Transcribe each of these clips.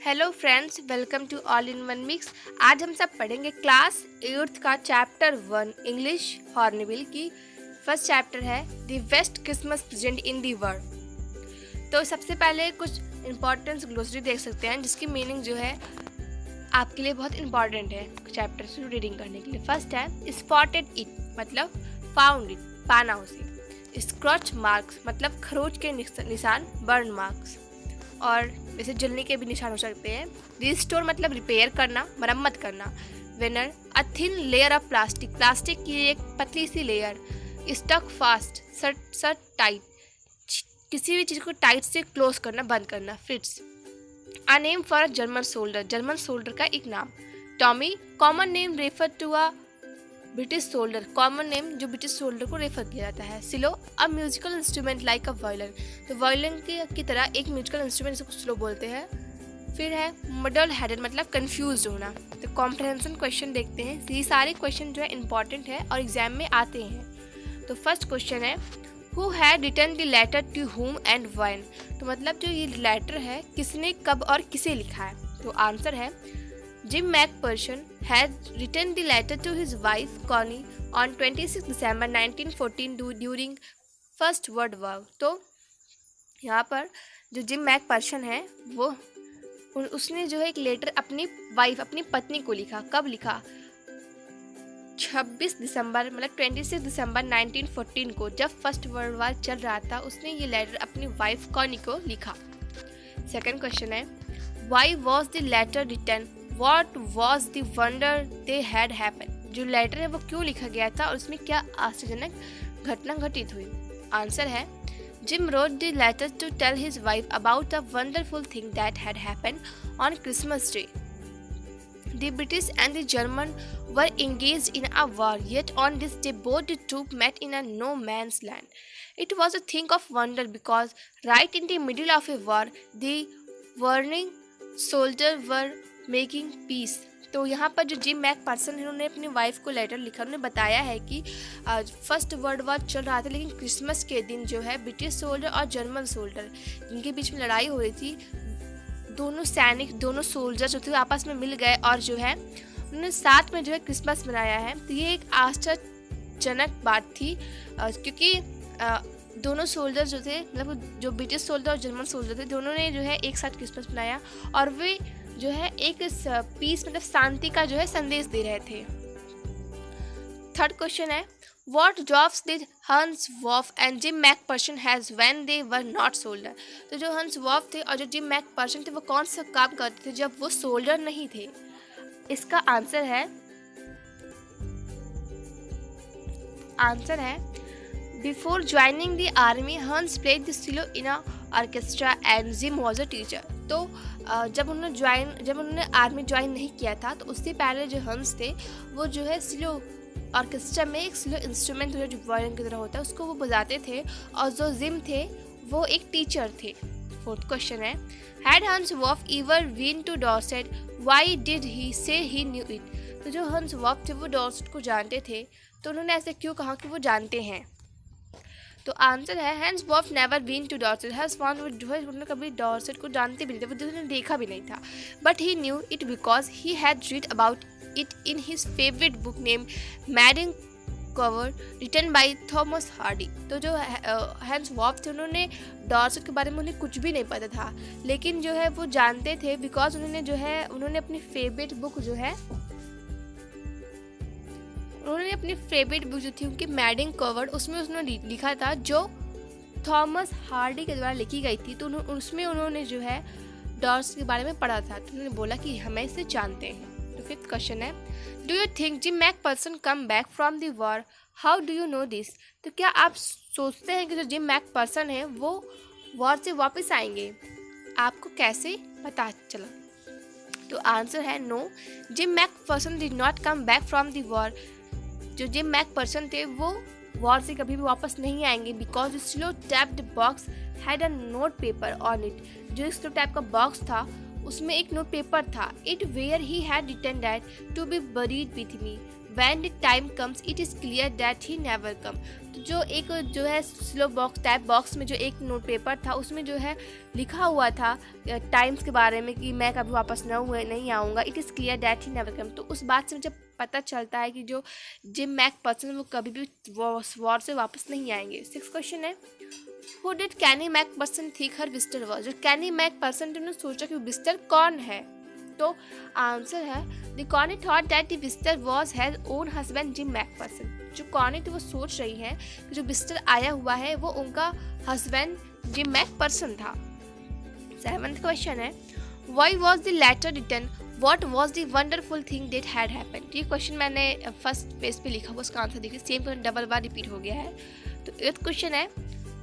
Hello friends, welcome to all in one mix. आज हम सब पढ़ेंगे क्लास 8th का चैप्टर 1 इंग्लिश हॉर्नबिल की फर्स्ट चैप्टर है the best Christmas present in the world. तो सबसे पहले कुछ इंपॉर्टेंट ग्लोसरी देख सकते हैं जिसकी मीनिंग जो है आपके लिए बहुत इंपॉर्टेंट है चैप्टर से रीडिंग करने के लिए। फर्स्ट है स्पॉटेड इट मतलब फाउंड इट पाना उसे। स्क्रॉच मार्क्स मतलब खरोच के निशान बर्न मार्क्स और जैसे जलने के भी निशान हो सकते हैं। रिस्टोर मतलब रिपेयर करना मरम्मत करना। Winner a thin layer of plastic plastic की एक पतली सी लेयर। स्टक फास्ट सट टाइट किसी भी चीज़ को टाइट से क्लोज करना बंद करना। Fritz a name for a German soldier का एक नाम। Tommy common name refer to a British soldier common name जो ब्रिटिश सोल्डर को रेफर किया जाता है। Cello a musical instrument like a violin तो वायलिन की तरह एक म्यूजिकल इंस्ट्रूमेंट जिसको स्लो बोलते हैं। फिर है मडल हेडेड मतलब कंफ्यूज होना। तो कॉम्प्रहेंशन क्वेश्चन देखते हैं। ये सारे क्वेश्चन जो है इंपॉर्टेंट है और एग्जाम में आते हैं। तो फर्स्ट क्वेश्चन है who had written the letter to whom and when तो मतलब जो ये लेटर है किसने कब और किसे लिखा है। तो आंसर है Jim McPherson had written the letter to his wife Connie on 26 December 1914 during First World War। तो यहाँ पर जो जिम मैकपर्सन है वो उसने जो है एक लेटर अपनी वाइफ अपनी पत्नी को लिखा। कब लिखा? 26 दिसंबर मतलब 26 दिसंबर 1914 को जब फर्स्ट वर्ल्ड वार चल रहा था उसने ये लेटर अपनी वाइफ कॉनी को लिखा। सेकंड क्वेश्चन है why was the letter written What was the wonder they had happened? जो लेटर है वो क्यों लिखा गया था और उसमें क्या आश्चर्यजनक घटना घटित हुई। आंसर है Jim wrote the letter to tell his wife about a wonderful thing that had happened on Christmas Day. The British and the German were engaged in a war, yet on this day both the troops met in a no man's land. It was a thing of wonder because right in the middle of a war, the warring soldiers were making piece. तो यहाँ पर जो Jim McPherson है उन्होंने अपनी wife को letter लिखा। उन्होंने बताया है कि फर्स्ट वर्ल्ड वॉर चल रहा था लेकिन क्रिसमस के दिन जो है ब्रिटिश सोल्जर और जर्मन सोल्जर जिनके बीच में लड़ाई हो रही थी दोनों सैनिक दोनों सोल्जर जो थे आपस में मिल गए और जो है उन्होंने साथ में जो है क्रिसमस मनाया है। तो ये एक आश्चर्यजनक बात थी क्योंकि दोनों सोल्जर जो थे मतलब जो ब्रिटिश सोल्जर और जर्मन सोल्जर थे दोनों ने जो है एक साथ क्रिसमस मनाया और वे जो है एक पीस मतलब शांति का जो है संदेश दे रहे थे। थर्ड क्वेश्चन है what jobs did Hans Wolf and Jim McPherson has when they were not soldier. तो जो हंस वॉफ थे और जो जिम मैकपर्सन थे वो कौन सा काम करते थे जब वो सोल्जर नहीं थे। इसका आंसर है before joining the army Hans played the cello in a orchestra and Jim was a teacher. तो जब उन्होंने आर्मी ज्वाइन नहीं किया था तो उससे पहले जो हंस थे वो जो है स्लो ऑर्केस्ट्रा में एक स्लो इंस्ट्रूमेंट जो वायलिन की तरह होता है उसको वो बजाते थे और जो जिम थे वो एक टीचर थे। फोर्थ क्वेश्चन है had Hans Wolf ever been to Dorset why did he say he knew it. तो जो हंस वॉफ थे वो डॉर्सेट को जानते थे तो उन्होंने ऐसे क्यों कहा कि वो जानते हैं। तो आंसर है Hans Wolf never been to Dorset. Hans Wolf जो है उन्होंने कभी डॉर्सेट को जानते भी नहीं थे वो उन्होंने देखा भी नहीं था but he knew it because he had read about it in his favourite book name Madding Cover written by Thomas Hardy. तो जो हैंस वॉफ थे उन्होंने डॉर्सेट के बारे में उन्हें कुछ भी नहीं पता था लेकिन जो है वो जानते थे बिकॉज उन्होंने अपनी फेवरेट बुक जो थी उनकी मैडिंग कवर्ड उसमें उन्होंने लिखा था जो थॉमस हार्डी के द्वारा लिखी गई थी। तो उसमें उन्होंने जो है डॉर्स के बारे में पढ़ा था तो उन्होंने बोला कि हमें इसे जानते हैं। तो फिफ्थ क्वेश्चन है do you think Jim McPherson come back from the war how do you know this. तो क्या आप सोचते हैं कि जो जिम मैकपर्सन है वो वॉर से वापस आएंगे, आपको कैसे पता चला। तो आंसर है no Jim McPherson did not come back from the war. जो जिम मैकपर्सन थे वो वॉर से कभी भी वापस नहीं आएंगे because slow tapped box had a note paper on it. जो स्लो टैप का बॉक्स था उसमें एक नोट पेपर था। It where he had written that to be buried with me when the time comes it is clear that he never come। तो जो है slow box type box में जो एक नोट पेपर था उसमें जो है लिखा हुआ था टाइम्स के बारे में कि मैं कभी वापस नहीं आऊँगा। It is clear that he never come. तो उस बात से मुझे पता चलता है कि जो जिम मैकपर्सन वो कभी भी वॉर से वापस नहीं आएंगे। 6 क्वेश्चन है, Who did Kenny McPherson think her visitor was? जो कैनी मैकपर्सन ने सोचा कि विजिटर कौन है, तो आंसर है the Connie thought that the visitor was her own husband Jim McPherson. जो कॉनी थी वो सोच रही है कि जो विजिटर आया हुआ है वो उनका हस्बैंड जिम मैकपर्सन था। 7th क्वेश्चन है, Why was the letter written? What was the wonderful thing that had happened? ये क्वेश्चन मैंने फर्स्ट पेज पे लिखा हुआ, उसका आंसर देखिए सेम क्वेश्चन डबल बार रिपीट हो गया है। तो 8th क्वेश्चन है,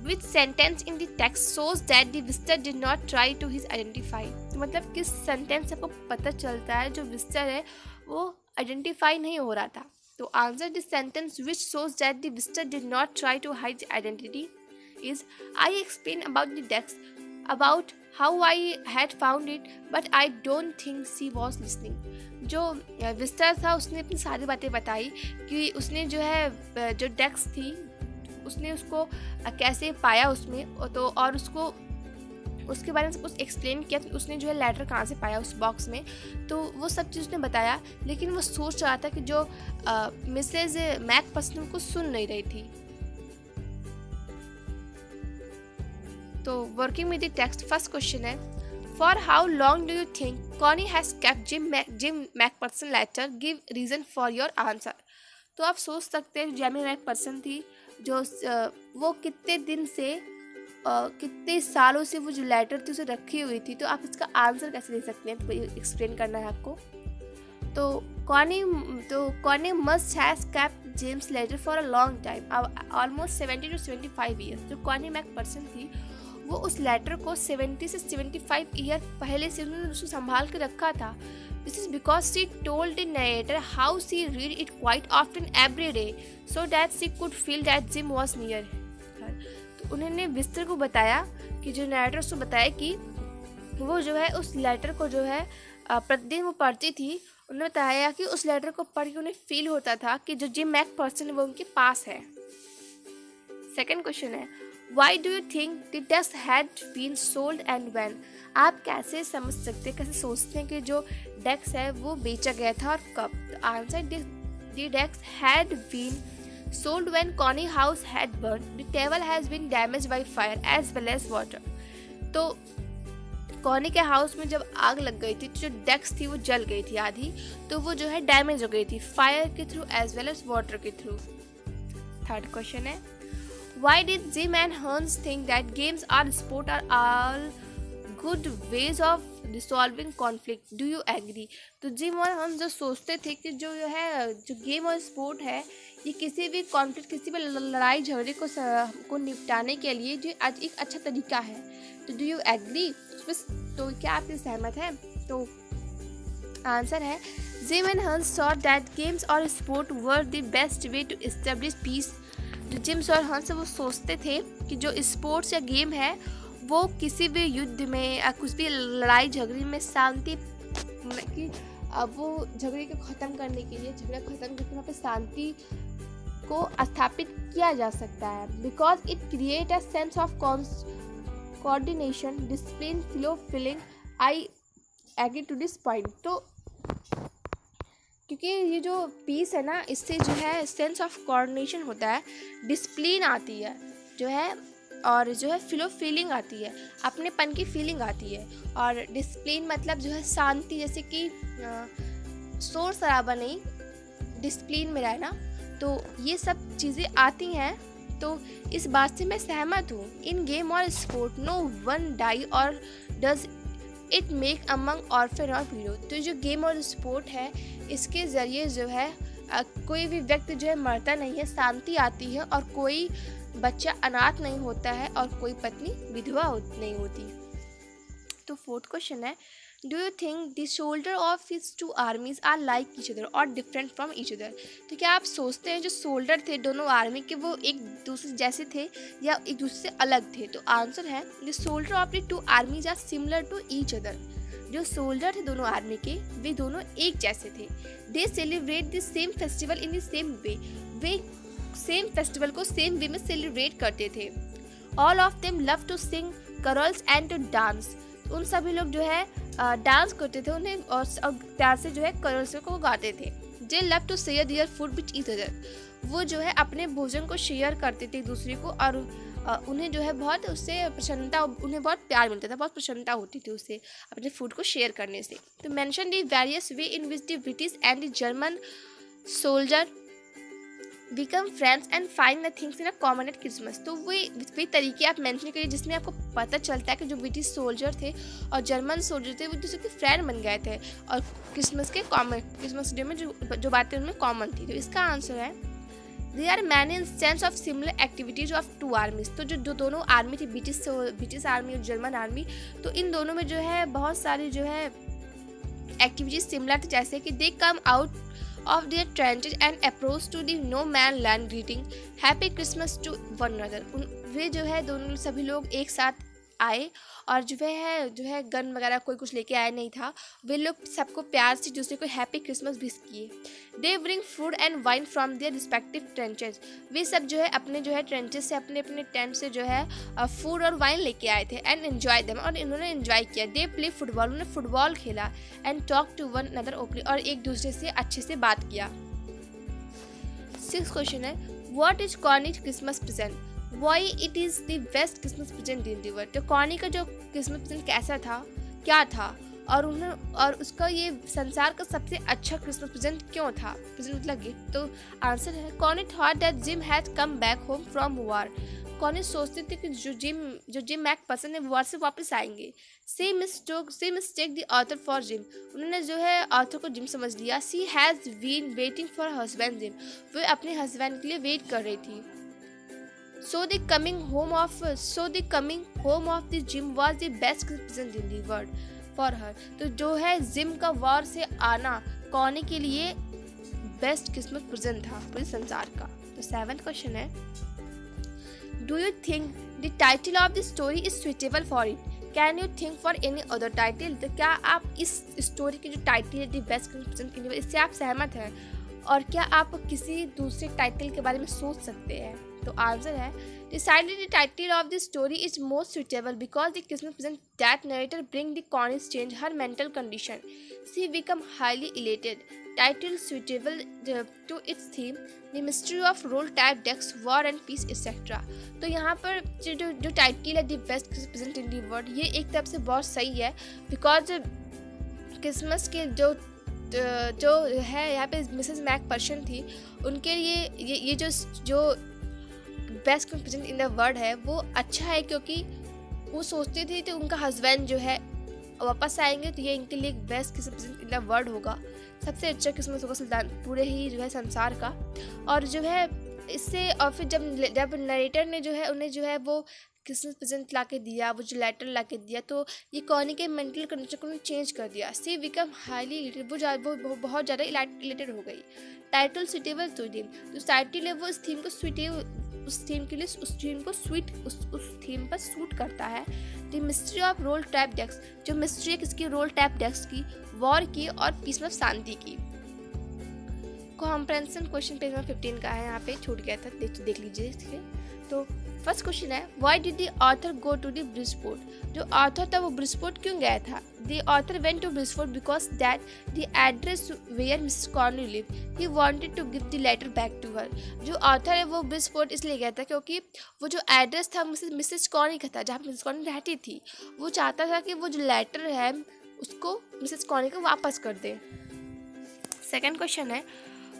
Which sentence in the text shows that the visitor did not try to his identify? तो मतलब किस सेंटेंस से आपको पता चलता है जो विजिटर है वो आइडेंटिफाई नहीं हो रहा था। तो answer the sentence which shows that the visitor did not try to hide identity is I explained about the text, about how I had found it, but I don't think she was listening। जो visitor था उसने अपनी सारी बातें बताई कि उसने जो है जो डेस्क थी उसने उसको कैसे पाया उसमें, तो और उसको उसके बारे में कुछ एक्सप्लेन किया कि उसने जो है लेटर कहाँ से पाया उस बॉक्स में, तो वो सब चीज़ उसने बताया। लेकिन वो सोच रहा था कि जो मिसेज मैकपर्सन को सुन नहीं रही थी। तो working with the text, first question है, for how long do you think Connie has kept Jim McPherson letter, give reason for your answer. तो आप सोच सकते हैं जेमी मैकपर्सन थी जो वो कितने दिन से कितने सालों से वो जो लेटर थी उसे रखी हुई थी। तो आप इसका आंसर कैसे दे सकते हैं, तो एक्सप्लेन करना है आपको। तो Connie must has kept James letter for a long time, almost 70 to 75 years. जो कॉनी मैकपर्सन थी वो उस लेटर को 70 से 75 ईयर पहले से उन्होंने उसको संभाल के रखा था। This is because she told the narrator how she read it quite often every day, so that she could feel that Jim was near her। तो उन्होंने विजिटर को बताया कि जो नरेटर उसको बताया कि वो जो है उस लेटर को जो है प्रतिदिन वो पढ़ती थी। उन्होंने बताया कि उस लेटर को पढ़ के उन्हें फील होता था कि जो जिम मैकपर्सन है वो उनके पास है। 2nd क्वेश्चन है, Why do you think the desk had been sold and when? आप कैसे समझ सकते हैं, कैसे सोचते हैं कि जो डेस्क है वो बेचा गया था और कब? तो answer the desk had been sold when Connie house had burned. The table has been damaged by fire as well as water। तो कॉनी के हाउस में जब आग लग गई थी तो जो डेस्क थी वो जल गई थी आधी, तो वो जो है डैमेज हो गई थी फायर के through as well as water के थ्रू। 3rd क्वेश्चन है, Why did Jim and Hans think that games or sport are all good ways of resolving conflict? Do you agree? तो जिम और हंस जो सोचते थे कि जो है जो गेम और स्पोर्ट है ये किसी भी कॉन्फ्लिक्ट, किसी भी लड़ाई झगड़े को निपटाने के लिए जो आज एक अच्छा तरीका है। तो डू यू एग्री? तो क्या आप इससे सहमत हैं? तो आंसर है जिम एंड हंस thought that games or sport were the best way to establish peace। जो जिम्स और हंस वो सोचते थे कि जो स्पोर्ट्स या गेम है वो किसी भी युद्ध में या कुछ भी लड़ाई झगड़े में शांति कि अब वो झगड़े को ख़त्म करने के लिए झगड़ा ख़त्म करके वहाँ पे शांति को स्थापित किया जा सकता है। Because it create a sense of coordination, discipline, flow, feeling. I agree to this point. तो क्योंकि ये जो पीस है ना इससे जो है सेंस ऑफ कोऑर्डिनेशन होता है, डिसिप्लिन आती है जो है, और जो है फीलिंग आती है, अपनेपन की फीलिंग आती है। और डिसिप्लिन मतलब जो है शांति, जैसे कि शोर शराबा नहीं, डिसिप्लिन में रहना। तो ये सब चीज़ें आती हैं। तो इस बात से मैं सहमत हूँ। इन गेम और स्पोर्ट नो वन डाई और does it make among orphan और हीरो। तो जो गेम और स्पोर्ट है इसके ज़रिए जो है कोई भी व्यक्ति जो है मरता नहीं है, शांति आती है, और कोई बच्चा अनाथ नहीं होता है, और कोई पत्नी विधवा नहीं होती। तो 4th क्वेश्चन है, do you think the shoulder of his two armies are like each other और डिफरेंट फ्रॉम ईच अदर? तो क्या आप सोचते हैं जो शोल्डर थे दोनों आर्मी के वो एक दूसरे जैसे थे या एक दूसरे से अलग थे? तो आंसर है the shoulder of the two armies are similar to each other. जो सोल्जर थे दोनों आर्मी के, वे दोनों एक जैसे थे। They celebrate the same festival in the same way, वे सेम फेस्टिवल को सेम वे में सेलिब्रेट करते थे। All of them love to sing carols and to dance, उन सभी लोग जो है डांस करते थे उन्हें, और प्यार से जो है कैरोल्स को गाते थे। They love to share their food with each other, वो जो है अपने भोजन को शेयर करते थे एक दूसरे को, और उन्हें जो है बहुत उससे प्रसन्नता, उन्हें बहुत प्यार मिलता था, बहुत प्रसन्नता होती थी उससे अपने फूड को शेयर करने से। तो mention the various way in which the British and the German soldier become friends and find the things in a common eight Christmas. तो वे तरीके आप मेंशन करिए जिसमें आपको पता चलता है कि जो ब्रिटिश सोल्जर थे और जर्मन सोल्जर थे वो दूसरे के फ्रेंड बन गए थे, और क्रिसमस डे में जो बातें उनमें कॉमन थी। तो इसका आंसर है There are many instances of similar activities of two armies। तो जो दोनों आर्मी थी, ब्रिटिश आर्मी और जर्मन आर्मी, तो इन दोनों में जो है बहुत सारी जो है एक्टिविटीज सिमिलर थी, जैसे कि they come out of their trenches and approach to the no man land greeting happy Christmas to one another. वे जो है दोनों सभी लोग एक साथ आए, और जो है गन वगैरह कोई कुछ लेके आया नहीं था, वे लोग सबको प्यार से दूसरे को हैप्पी क्रिसमस विश किए। They bring food and wine from their respective trenches, वे सब जो है अपने ट्रेंचेस से, अपने टेंट से जो है फूड और वाइन लेके आए थे, एंड एंजॉय देम, और इन्होंने एंजॉय किया। दे प्ले फुटबॉल, उन्होंने फुटबॉल खेला, and talk to one another openly, और एक दूसरे से अच्छे से बात किया। 6th क्वेश्चन है what is Connie's Christmas present, why it is the best Christmas present in the world. तो कॉर्नी का जो क्रिसमस प्रेजेंट कैसा था, क्या था, और उसका ये संसार का सबसे अच्छा क्रिसमस प्रेजेंट क्यों था, प्रेजेंट मतलब गिफ्ट। तो आंसर है corny thought that gym has come back home from war. Corny सोचते थे कि जो जिम मैकपर्सन है वॉर से वापस आएंगे। She mistake the author for Jim, उन्होंने जो है ऑथर को जिम समझ लिया। She has been waiting for husband Jim, वो अपने हस्बैंड के लिए वेट कर रही थी। So the coming home of the Jim was the best present in the world for her। तो जो है जिम का वॉर से आना कॉर्नी के लिए बेस्ट क्रिसमस प्रेजेंट था पूरे संसार का। तो 7th क्वेश्चन है do you think the title of the story is suitable for it, can you think for any other title. तो क्या आप इस स्टोरी की जो टाइटल है the best Christmas present in the world, इससे आप सहमत हैं, और क्या आप किसी दूसरे टाइटल के बारे में सोच सकते हैं। तो आंसर है decided the title of the story is most suitable because the Christmas present that narrator bring the Cornish change her mental condition, she become highly elated। Title suitable to its theme, the mystery of role type decks, war and peace etc। तो यहाँ पर जो title है the best Christmas present in the world, ये एक तरफ से बहुत सही है बिकॉज क्रिसमस के जो है यहाँ पे मिसेस मैकपर्सन थी, उनके लिए ये जो best present in the world है वो अच्छा है, क्योंकि वो सोचते थे तो उनका हस्बैंड जो है वापस आएंगे, तो ये इनके लिए best Christmas present in the world होगा, सबसे अच्छा क्रिसमस होगा सुल्तान पूरे ही जो है संसार का। और जो है इससे, और फिर जब नरेटर ने जो है उन्हें जो है वो क्रिसमस प्रेजेंट ला के दिया, वो जो लेटर ला के दिया, तो ये कॉर्नी के मेंटल कंडीशन को चेंज कर दिया। सी बिकम हाईली इलेटेड, वो बहुत ज़्यादा इलेटेड हो गई। टाइटल सुटेबल टू थीम, तो टाइटल है वो इस थीम को उस थीम पर सूट करता है। The mystery of roll type desks, जो मिस्ट्री है किसकी, रोल टाइप डेक्स की, वॉर की और पीस में शांति की। कॉम्प्रेंशन क्वेश्चन पेज नंबर 15 का है, यहाँ पे छूट गया था, देख लीजिए इसके। तो फर्स्ट क्वेश्चन है why did the author go to the Bridgeport, जो ऑथर था वो ब्रिजपोर्ट क्यों गया था। The author went to Bridgeport because that the address where Mrs Connie live, he wanted to give the letter back to her. जो author है वो Bridgeport इसलिए गया था क्योंकि वो जो एड्रेस था मिसेस कॉर्नी का था, जहाँ मिसेस कॉर्नी रहती थी, वो चाहता था कि वो जो लेटर है उसको मिसेस कॉर्नी को वापस कर दे। सेकेंड क्वेश्चन है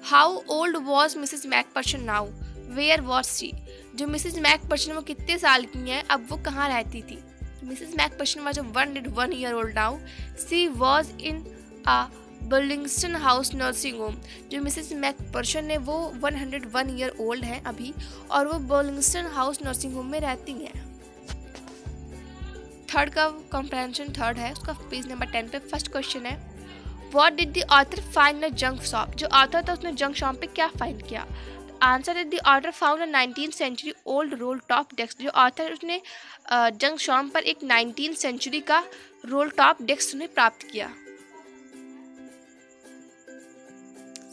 how old was Mrs McPherson now, where was she, जो मिसेस मैकपर्सन वो कितने साल की हैं, अब वो कहाँ रहती थी। Mrs McPherson was 101 year old now, she was in a Burlington house nursing home, जो मिसेस मैकपर्सन है वो 101 year old हैं अभी, और वो बर्लिंगस्टन हाउस नर्सिंग होम में रहती हैं। थर्ड का कॉम्प्रेंशन थर्ड है, उसका पेज नंबर 10 पे फर्स्ट क्वेश्चन है what did the author find in junk shop, जो ऑथर था उसने जंक शॉप पे क्या फाइंड किया। आंसर है the author found a 19th century old role top desk, जो ऑथर उसने जंक शॉप पर एक 19th century का रोल टॉप डेस्क उन्हें प्राप्त किया।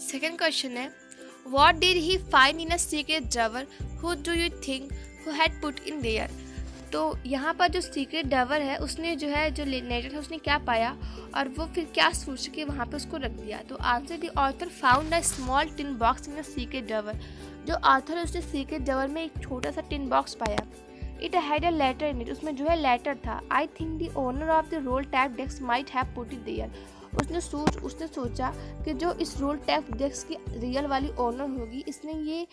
सेकेंड क्वेश्चन है, what did he find in a secret drawer, who do you think who had put in their. तो यहाँ पर जो सीक्रेट ड्रॉवर है उसने जो है जो नेटर है उसने क्या पाया और वो फिर क्या सोच के वहाँ पे उसको रख दिया। तो answer, the author found a small tin box in a secret drawer. जो ऑथर है उसने सीक्रेट ड्रॉवर में एक छोटा सा टिन बॉक्स पाया। It had a letter in it, उसमें जो है लेटर था। I think the owner of the roll tap desk might have put it there. उसने सोचा कि जो इस रोल टैप डेस्क की रियल वाली ओनर होगी इसने ये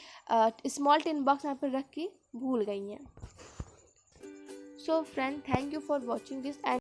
स्मॉल टिन बॉक्स यहाँ पर रख के भूल गई हैं। So friend, thank you for watching this and